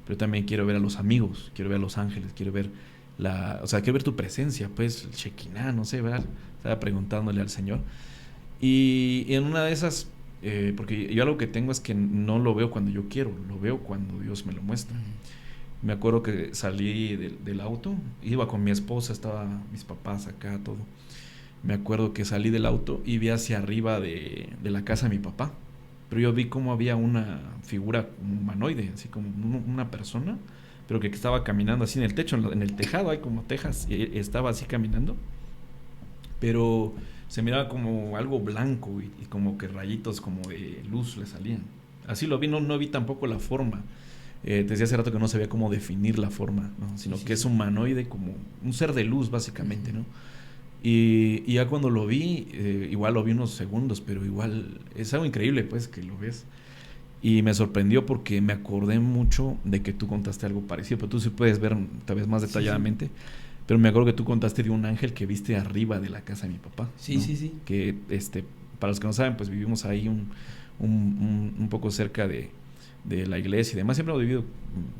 pero también quiero ver a los amigos, quiero ver a los ángeles, quiero ver quiero ver tu presencia, pues, el Shekinah, no sé, ¿verdad? Estaba preguntándole al Señor. Y en una de esas, porque yo algo que tengo es que no lo veo cuando yo quiero, lo veo cuando Dios me lo muestra. Me acuerdo que salí del auto, iba con mi esposa, estaban mis papás acá, todo. Me acuerdo que salí del auto y vi hacia arriba de la casa de mi papá. Pero yo vi como había una figura humanoide, así como una persona, pero que estaba caminando así en el techo, en el tejado, hay como tejas, y estaba así caminando. Pero se miraba como algo blanco y como que rayitos como de luz le salían. Así lo vi, no vi tampoco la forma. Te decía hace rato que no sabía cómo definir la forma, ¿no? Sino
Sí,
que es
sí.
humanoide, como un ser de luz básicamente, ¿no? Y ya cuando lo vi, igual lo vi unos segundos, pero igual es algo increíble pues que lo ves. Y me sorprendió porque me acordé mucho de que tú contaste algo parecido, pero tú sí puedes ver tal vez más
Sí, sí.
detalladamente. Pero me acuerdo que tú contaste de un ángel que viste arriba de la casa de mi papá,
Sí,
¿no?
sí, sí.
Que, para los que no saben, pues vivimos ahí un poco cerca de la iglesia y demás. Siempre hemos vivido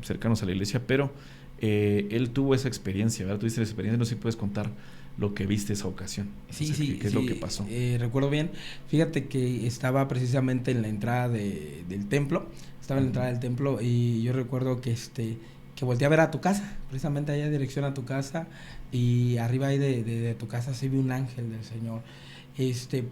cercanos a la iglesia, pero él tuvo esa experiencia, ¿verdad? Tuviste esa experiencia, no sé si puedes contar lo que viste esa ocasión.
Sí,
O sea,
sí,
¿qué es
sí,
lo que pasó?
recuerdo bien. Fíjate que estaba precisamente en la entrada del templo. Estaba en la entrada del templo y yo recuerdo que volteé a ver a tu casa, precisamente allá en dirección a tu casa, y arriba ahí de tu casa se ve un ángel del Señor.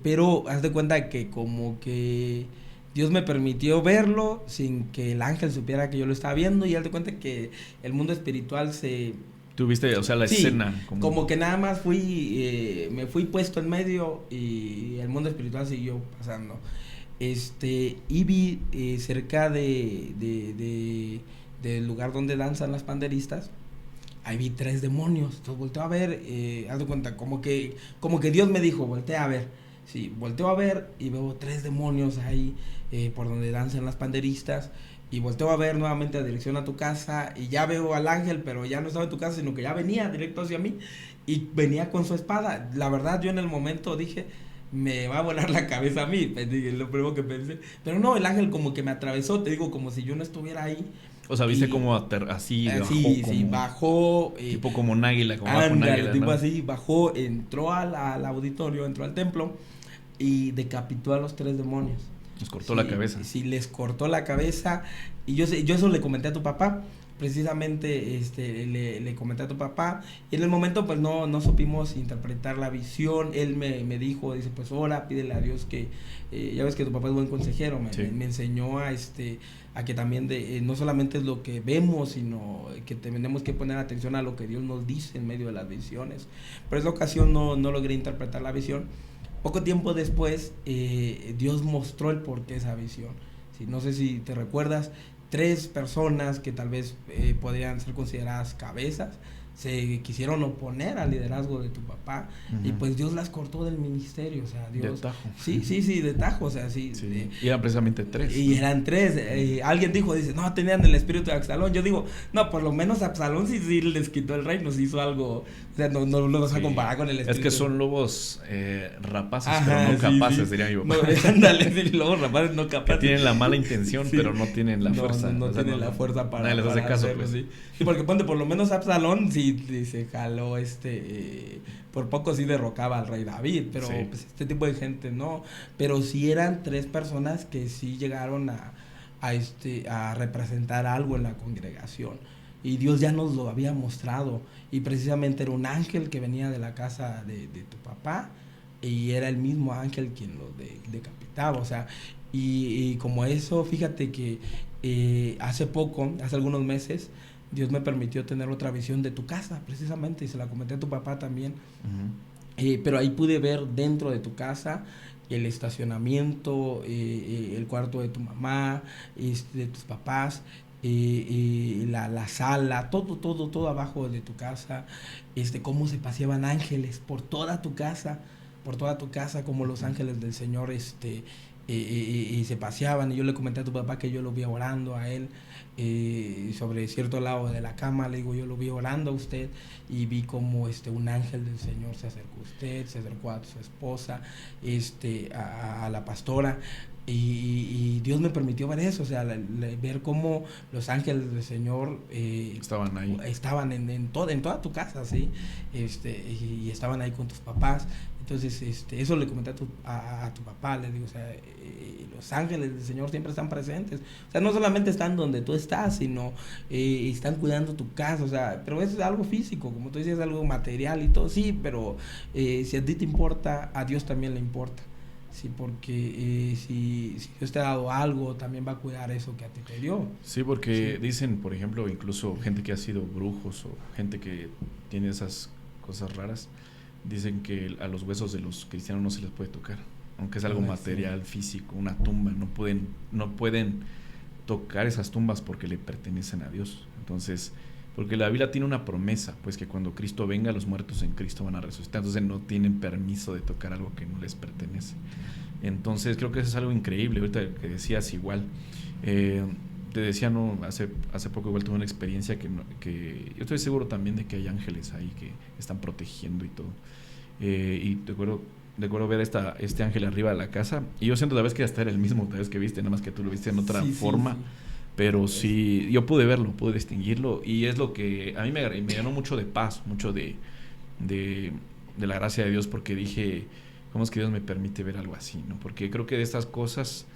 Pero haz de cuenta que como que Dios me permitió verlo sin que el ángel supiera que yo lo estaba viendo, y haz de cuenta que el mundo espiritual se...
Tuviste, o sea, la
Sí,
escena
como que nada más me fui puesto en medio y el mundo espiritual siguió pasando. Y vi cerca del lugar donde danzan las panderistas, ahí vi 3 demonios. Entonces volteo a ver, haz de cuenta, como que Dios me dijo, voltea a ver. Sí, volteo a ver y veo 3 demonios ahí por donde danzan las panderistas. Y volteo a ver nuevamente a dirección a tu casa y ya veo al ángel, pero ya no estaba en tu casa, sino que ya venía directo hacia mí y venía con su espada. La verdad, yo en el momento dije, me va a volar la cabeza a mí, pues, dije, lo primero que pensé. Pero no, el ángel como que me atravesó, te digo, como si yo no estuviera ahí.
O sea, viste
Y
como así bajó
sí, sí,
como
bajó.
tipo como un águila, como bajo un
Ándale,
águila,
tipo
¿no?
así, bajó, entró al auditorio, entró al templo y decapitó a los 3 demonios.
Nos cortó la
Sí,
cabeza.
sí, les cortó la cabeza. Y yo eso le comenté a tu papá. Precisamente le comenté a tu papá. Y en el momento pues no supimos interpretar la visión. Él me dijo, dice, pues ora, pídele a Dios que... ya ves que tu papá es buen consejero.
Sí.
Me enseñó a que también no solamente es lo que vemos, sino que tenemos que poner atención a lo que Dios nos dice en medio de las visiones. Por esa ocasión no logré interpretar la visión. Poco tiempo después, Dios mostró el porqué de esa visión. Sí, no sé si te recuerdas, 3 personas que tal vez podrían ser consideradas cabezas se quisieron oponer al liderazgo de tu papá. Y pues Dios las cortó del ministerio, o sea, Dios...
De tajo.
Sí, de tajo, o sea, sí.
Sí. Y eran precisamente 3.
Y eran 3. Alguien dice, no, tenían el espíritu de Absalón. Yo digo, no, por lo menos Absalón sí les quitó el reino, sí hizo algo. O sea, no lo vas a comparar con el espíritu.
Es que son lobos rapaces,
Ajá,
pero no capaces,
sí.
diría mi
No,
papá.
ándale, sí, lobos rapaces no capaces.
Que tienen la mala intención,
Sí.
pero no tienen la fuerza.
No
O sea,
tienen la fuerza para...
nadie les hace
para
caso,
hacerlo,
pues.
sí. Sí, porque ponte, por lo menos Absalón sí se jaló por poco sí derrocaba al rey David, pero
Sí.
pues este tipo de gente no. Pero sí eran 3 personas que sí llegaron a representar algo en la congregación. Y Dios ya nos lo había mostrado. Y precisamente era un ángel que venía de la casa de tu papá. Y era el mismo ángel quien lo decapitaba. O sea, y como eso, fíjate que hace algunos meses, Dios me permitió tener otra visión de tu casa, precisamente. Y se la comenté a tu papá también. Pero ahí pude ver dentro de tu casa el estacionamiento, el cuarto de tu mamá, de tus papás, la sala, todo abajo de tu casa, cómo se paseaban ángeles por toda tu casa, como los ángeles del Señor, y se paseaban. Y yo le comenté a tu papá que yo lo vi orando a él sobre cierto lado de la cama. Le digo, yo lo vi orando a usted y vi como un ángel del Señor se acercó a usted, se acercó a su esposa, a la pastora. Y Dios me permitió ver eso, o sea, ver cómo los ángeles del Señor
estaban ahí.
Estaban en toda tu casa, ¿sí? Y estaban ahí con tus papás. Entonces, eso le comenté a tu papá, le digo, o sea, los ángeles del Señor siempre están presentes. O sea, no solamente están donde tú estás, sino están cuidando tu casa. O sea, pero eso es algo físico, como tú dices, algo material y todo. Sí, pero si a ti te importa, a Dios también le importa. Sí, porque si Dios te ha dado algo, también va a cuidar eso que a ti te dio.
Sí, porque dicen, por ejemplo, incluso gente que ha sido brujos o gente que tiene esas cosas raras, dicen que a los huesos de los cristianos no se les puede tocar, aunque es algo material, físico, una tumba, no pueden tocar esas tumbas porque le pertenecen a Dios. Entonces, porque la Biblia tiene una promesa, pues que cuando Cristo venga, los muertos en Cristo van a resucitar. Entonces no tienen permiso de tocar algo que no les pertenece. Entonces creo que eso es algo increíble. Ahorita que decías igual, te decía, no, hace poco igual tuve una experiencia que yo estoy seguro también de que hay ángeles ahí que están protegiendo y todo. Y recuerdo ver este ángel arriba de la casa, y yo siento tal vez que hasta era el mismo, tal vez que viste, nada más que tú lo viste en otra forma. Sí. Pero sí, yo pude verlo, pude distinguirlo, y es lo que a mí me llenó mucho de paz, mucho de la gracia de Dios, porque dije, ¿cómo es que Dios me permite ver algo así? ¿No? Porque creo que de estas cosas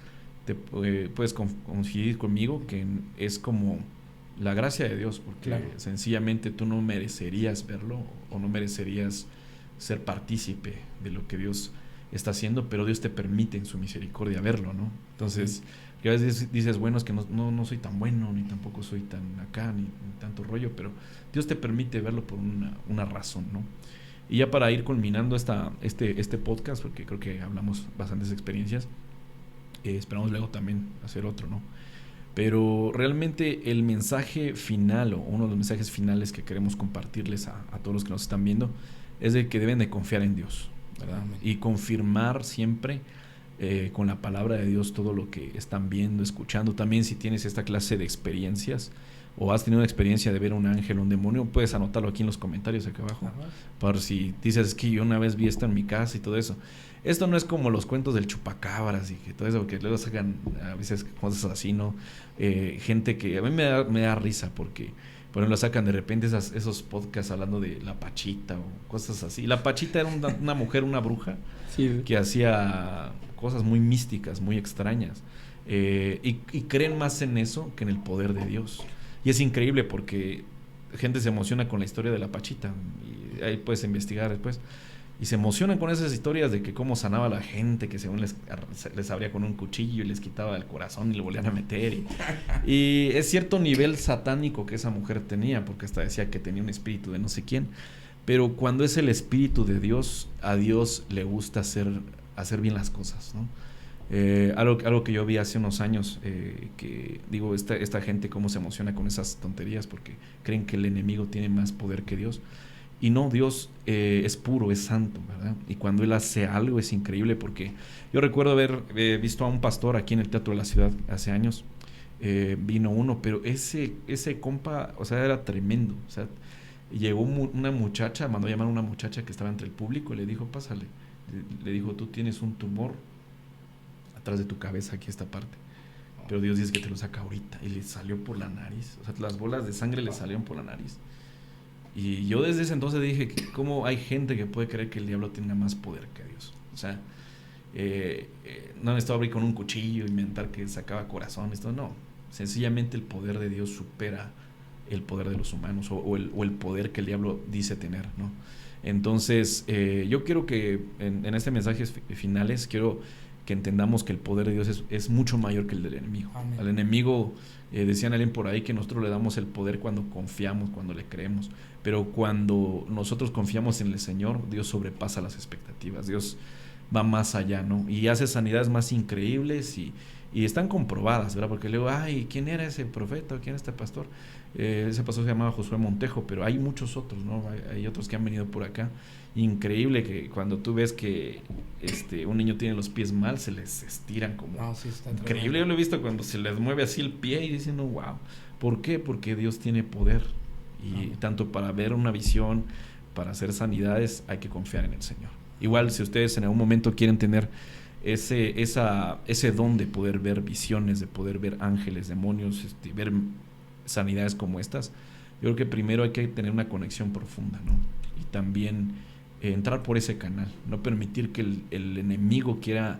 te puedes coincidir conmigo, que es como la gracia de Dios, porque sencillamente tú no merecerías verlo, o no merecerías ser partícipe de lo que Dios está haciendo, pero Dios te permite en su misericordia verlo, ¿no? Entonces, y a veces dices, bueno, es que no soy tan bueno, ni tampoco soy tan acá, ni tanto rollo, pero Dios te permite verlo por una razón, ¿no? Y ya para ir culminando este podcast, porque creo que hablamos bastantes experiencias, esperamos luego también hacer otro, ¿no? Pero realmente el mensaje final, o uno de los mensajes finales que queremos compartirles a todos los que nos están viendo, es de que deben de confiar en Dios, ¿verdad? Amén. Y confirmar siempre con la palabra de Dios todo lo que están viendo, escuchando. También si tienes esta clase de experiencias o has tenido una experiencia de ver un ángel o un demonio, puedes anotarlo aquí en los comentarios acá abajo. Ajá. Por si dices que yo una vez vi esto en mi casa y todo eso. Esto no es como los cuentos del chupacabras y que todo eso, que luego sacan a veces cosas así, ¿no? Gente que a mí me da risa porque, por ejemplo, sacan de repente esos podcasts hablando de la Pachita o cosas así. La Pachita era una mujer, una bruja, sí, que hacía cosas muy místicas, muy extrañas. Y creen más en eso que en el poder de Dios. Y es increíble porque gente se emociona con la historia de la Pachita. Y ahí puedes investigar después. Y se emocionan con esas historias de que cómo sanaba a la gente, que según les abría con un cuchillo y les quitaba el corazón y lo volvían a meter. Y es cierto nivel satánico que esa mujer tenía, porque hasta decía que tenía un espíritu de no sé quién. Pero cuando es el espíritu de Dios, a Dios le gusta hacer bien las cosas, ¿no? Algo que yo vi hace unos años, que digo, esta gente cómo se emociona con esas tonterías porque creen que el enemigo tiene más poder que Dios. Y no, Dios es puro, es santo, ¿verdad? Y cuando Él hace algo es increíble, porque yo recuerdo haber visto a un pastor aquí en el Teatro de la Ciudad hace años. Vino uno, pero ese compa, o sea, era tremendo. O sea, llegó una muchacha, mandó a llamar a una muchacha que estaba entre el público y le dijo, pásale. Le dijo, tú tienes un tumor atrás de tu cabeza, aquí esta parte. Pero Dios dice que te lo saca ahorita. Y le salió por la nariz. O sea, las bolas de sangre le salieron por la nariz. Y yo desde ese entonces dije, ¿cómo hay gente que puede creer que el diablo tenga más poder que Dios? O sea, no necesitaba abrir con un cuchillo, inventar que sacaba corazones, todo, no. Sencillamente el poder de Dios supera el poder de los humanos o el poder que el diablo dice tener, ¿no? Entonces, yo quiero que en este mensaje finales, quiero que entendamos que el poder de Dios es mucho mayor que el del enemigo. Amén. Al enemigo, decían alguien por ahí que nosotros le damos el poder cuando confiamos, cuando le creemos, pero cuando nosotros confiamos en el Señor, Dios sobrepasa las expectativas, Dios va más allá, ¿no? Y hace sanidades más increíbles y están comprobadas, ¿verdad? Porque luego, ay, ¿quién era ese profeta? ¿Quién era este pastor? Ese pastor se llamaba Josué Montejo, pero hay muchos otros, ¿no? Hay otros que han venido por acá. Increíble que cuando tú ves que un niño tiene los pies mal, se les estiran como... Oh, sí, está increíble. Tremendo. Yo lo he visto cuando se les mueve así el pie y dicen, no, wow. ¿Por qué? Porque Dios tiene poder. Y tanto para ver una visión, para hacer sanidades, hay que confiar en el Señor. Igual, si ustedes en algún momento quieren tener ese don de poder ver visiones, de poder ver ángeles, demonios, ver sanidades como estas, yo creo que primero hay que tener una conexión profunda, ¿no? Y también entrar por ese canal, no permitir que el enemigo quiera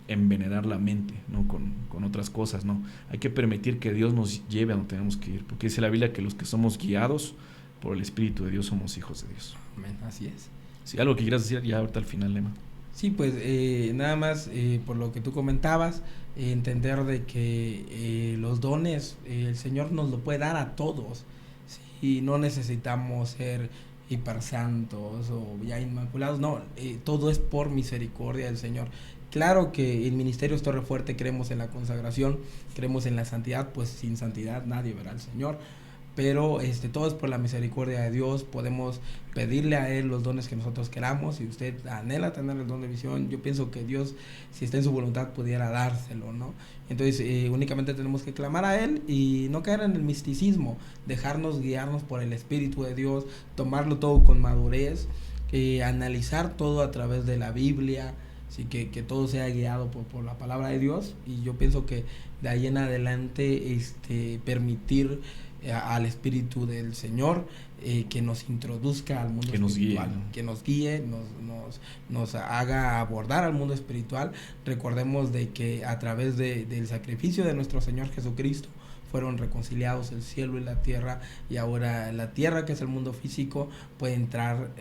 envenenar la mente, ¿no? Con otras cosas, ¿no? Hay que permitir que Dios nos lleve a donde tenemos que ir, porque dice la Biblia que los que somos guiados por el Espíritu de Dios somos hijos de Dios.
Amén, así es.
Sí, algo que quieras decir ya ahorita al final, Lema.
Sí, pues nada más por lo que tú comentabas, entender de que los dones el Señor nos lo puede dar a todos, ¿sí? No necesitamos ser hipersantos o ya inmaculados, no, todo es por misericordia del Señor. Claro que el ministerio es Torre Fuerte, creemos en la consagración, creemos en la santidad, pues sin santidad nadie verá al Señor. Pero todo es por la misericordia de Dios. Podemos pedirle a Él los dones que nosotros queramos. Si usted anhela tener el don de visión, yo pienso que Dios, si está en su voluntad, pudiera dárselo, ¿no? Entonces únicamente tenemos que clamar a Él y no caer en el misticismo, dejarnos guiarnos por el Espíritu de Dios, tomarlo todo con madurez, analizar todo a través de la Biblia, así que todo sea guiado por la palabra de Dios. Y yo pienso que de ahí en adelante permitir al Espíritu del Señor que nos introduzca al mundo espiritual, que nos guíe, nos haga abordar al mundo espiritual. Recordemos de que a través del sacrificio de nuestro Señor Jesucristo fueron reconciliados el cielo y la tierra, y ahora la tierra, que es el mundo físico, puede entrar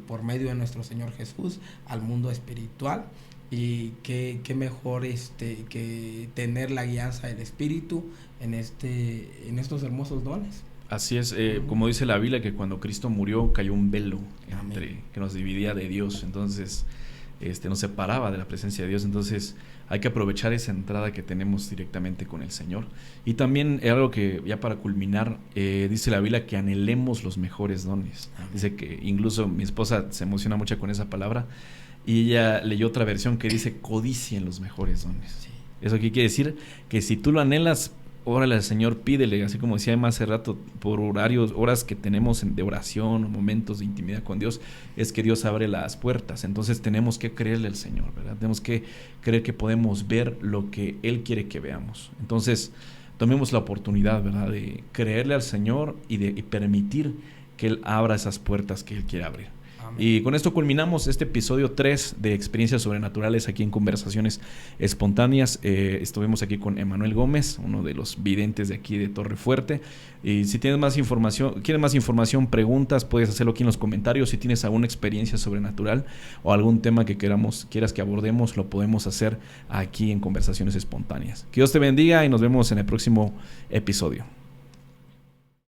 por medio de nuestro Señor Jesús al mundo espiritual. Y qué mejor que tener la guianza del Espíritu en estos hermosos dones.
Así es, como dice la Biblia, que cuando Cristo murió cayó un velo que nos dividía de Dios, entonces nos separaba de la presencia de Dios. Entonces hay que aprovechar esa entrada que tenemos directamente con el Señor. Y también algo que ya para culminar, dice la Biblia que anhelemos los mejores dones. Dice que incluso mi esposa se emociona mucho con esa palabra, y ella leyó otra versión que dice codicien los mejores dones. Sí. ¿Eso qué quiere decir? Que si tú lo anhelas, órale al Señor, pídele, así como decía más hace rato, por horarios, horas que tenemos de oración, momentos de intimidad con Dios, es que Dios abre las puertas. Entonces tenemos que creerle al Señor, ¿verdad? Tenemos que creer que podemos ver lo que Él quiere que veamos. Entonces tomemos la oportunidad, ¿verdad?, de creerle al Señor y permitir que Él abra esas puertas que Él quiere abrir. Y con esto culminamos este episodio 3 de Experiencias Sobrenaturales aquí en Conversaciones Espontáneas. Estuvimos aquí con Emanuel Gómez, uno de los videntes de aquí de Torre Fuerte. Y si tienes más información, quieres más información, preguntas, puedes hacerlo aquí en los comentarios. Si tienes alguna experiencia sobrenatural o algún tema que quieras que abordemos, lo podemos hacer aquí en Conversaciones Espontáneas. Que Dios te bendiga y nos vemos en el próximo episodio.